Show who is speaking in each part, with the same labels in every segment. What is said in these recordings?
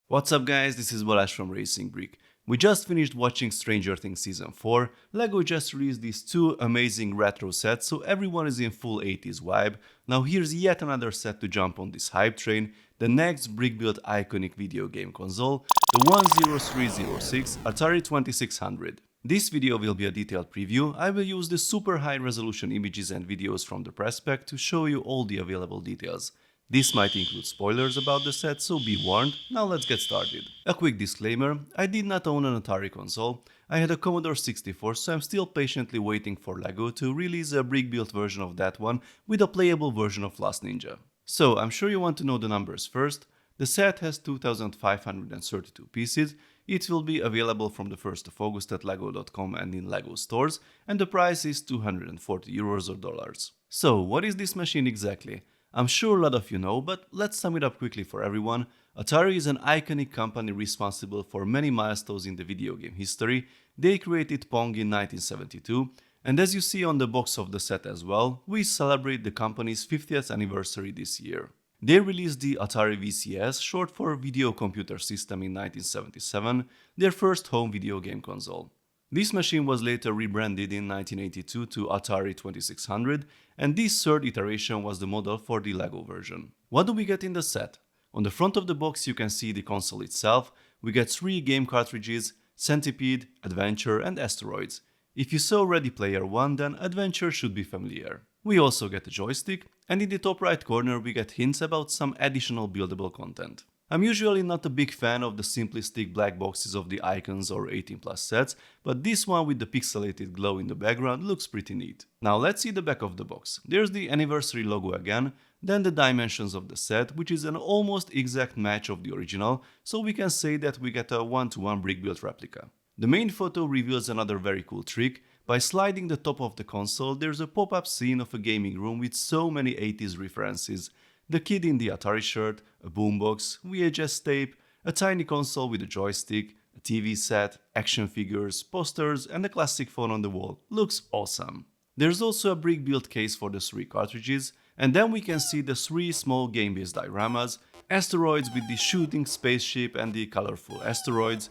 Speaker 1: What's up guys, this is Balázs from RacingBrick. We just finished watching Stranger Things Season 4. LEGO just released these two amazing retro sets, so everyone is in full 80s vibe. Now here's yet another set to jump on this hype train, the next brick-built iconic video game console, the 10306 Atari 2600. This video will be a detailed preview. I will use the super high resolution images and videos from the press pack to show you all the available details. This might include spoilers about the set, so be warned. Now let's get started. A quick disclaimer, I did not own an Atari console. I had a Commodore 64, so I'm still patiently waiting for LEGO to release a brick-built version of that one with a playable version of Last Ninja. So I'm sure you want to know the numbers first. The set has 2,532 pieces. It will be available from the 1st of August at lego.com and in LEGO stores, and the price is 240 euros or dollars. So what is this machine exactly? I'm sure a lot of you know, but let's sum it up quickly for everyone. Atari is an iconic company responsible for many milestones in the video game history. They created Pong in 1972, and as you see on the box of the set as well, we celebrate the company's 50th anniversary this year. They released the Atari VCS, short for Video Computer System, in 1977, their first home video game console. This machine was later rebranded in 1982 to Atari 2600, and this third iteration was the model for the LEGO version. What do we get in the set? On the front of the box you can see the console itself. We get 3 game cartridges, Centipede, Adventure and Asteroids. If you saw Ready Player One, then Adventure should be familiar. We also get a joystick, and in the top right corner we get hints about some additional buildable content. I'm usually not a big fan of the simplistic black boxes of the Icons or 18+ sets, but this one with the pixelated glow in the background looks pretty neat. Now let's see the back of the box. There's the anniversary logo again, then the dimensions of the set, which is an almost exact match of the original, so we can say that we get a 1-to-1 brick-built replica. The main photo reveals another very cool trick. By sliding the top of the console, there's a pop-up scene of a gaming room with so many 80s references. The kid in the Atari shirt, a boombox, VHS tape, a tiny console with a joystick, a TV set, action figures, posters and a classic phone on the wall. Looks awesome. There's also a brick-built case for the 3 cartridges, and then we can see the 3 small game-based dioramas, Asteroids with the shooting spaceship and the colorful asteroids,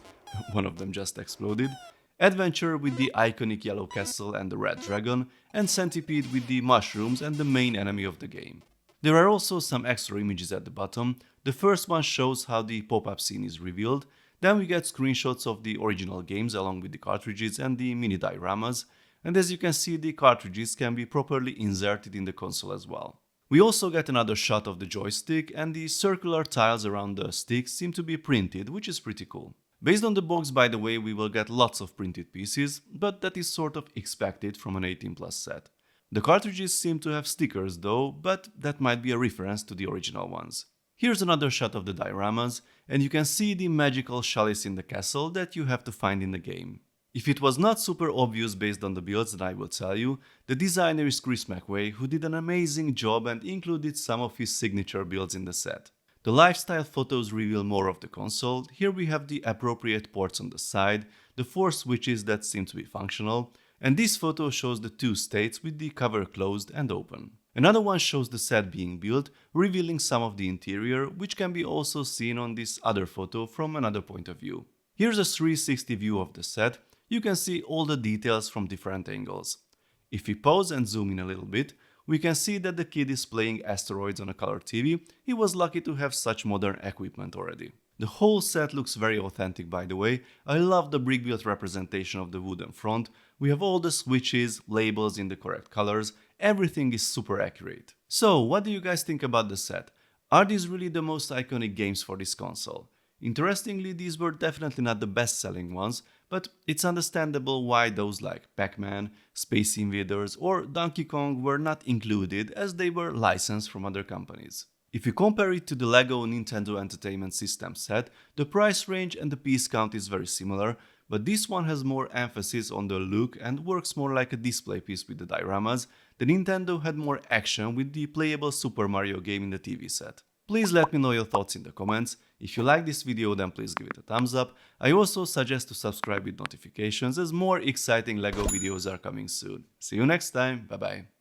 Speaker 1: one of them just exploded, Adventure with the iconic yellow castle and the red dragon, and Centipede with the mushrooms and the main enemy of the game. There are also some extra images at the bottom. The first one shows how the pop-up scene is revealed, then we get screenshots of the original games along with the cartridges and the mini dioramas, and as you can see the cartridges can be properly inserted in the console as well. We also get another shot of the joystick, and the circular tiles around the stick seem to be printed, which is pretty cool. Based on the box, by the way, we will get lots of printed pieces, but that is sort of expected from an 18+ set. The cartridges seem to have stickers though, but that might be a reference to the original ones. Here's another shot of the dioramas, and you can see the magical chalice in the castle that you have to find in the game. If it was not super obvious based on the builds, then I will tell you, the designer is Chris McVay, who did an amazing job and included some of his signature builds in the set. The lifestyle photos reveal more of the console. Here we have the appropriate ports on the side, the 4 switches that seem to be functional, and this photo shows the 2 states with the cover closed and open. Another one shows the set being built, revealing some of the interior, which can be also seen on this other photo from another point of view. Here's a 360 view of the set. You can see all the details from different angles. If we pause and zoom in a little bit, we can see that the kid is playing Asteroids on a color TV. He was lucky to have such modern equipment already. The whole set looks very authentic, by the way. I love the brick-built representation of the wooden front. We have all the switches, labels in the correct colors. Everything is super accurate. So, what do you guys think about the set? Are these really the most iconic games for this console? Interestingly, these were definitely not the best-selling ones, but it's understandable why those like Pac-Man, Space Invaders or Donkey Kong were not included, as they were licensed from other companies. If you compare it to the LEGO Nintendo Entertainment System set, the price range and the piece count is very similar, but this one has more emphasis on the look and works more like a display piece with the dioramas. The Nintendo had more action with the playable Super Mario game in the TV set. Please let me know your thoughts in the comments. If you like this video, then please give it a thumbs up. I also suggest to subscribe with notifications, as more exciting LEGO videos are coming soon. See you next time, bye bye.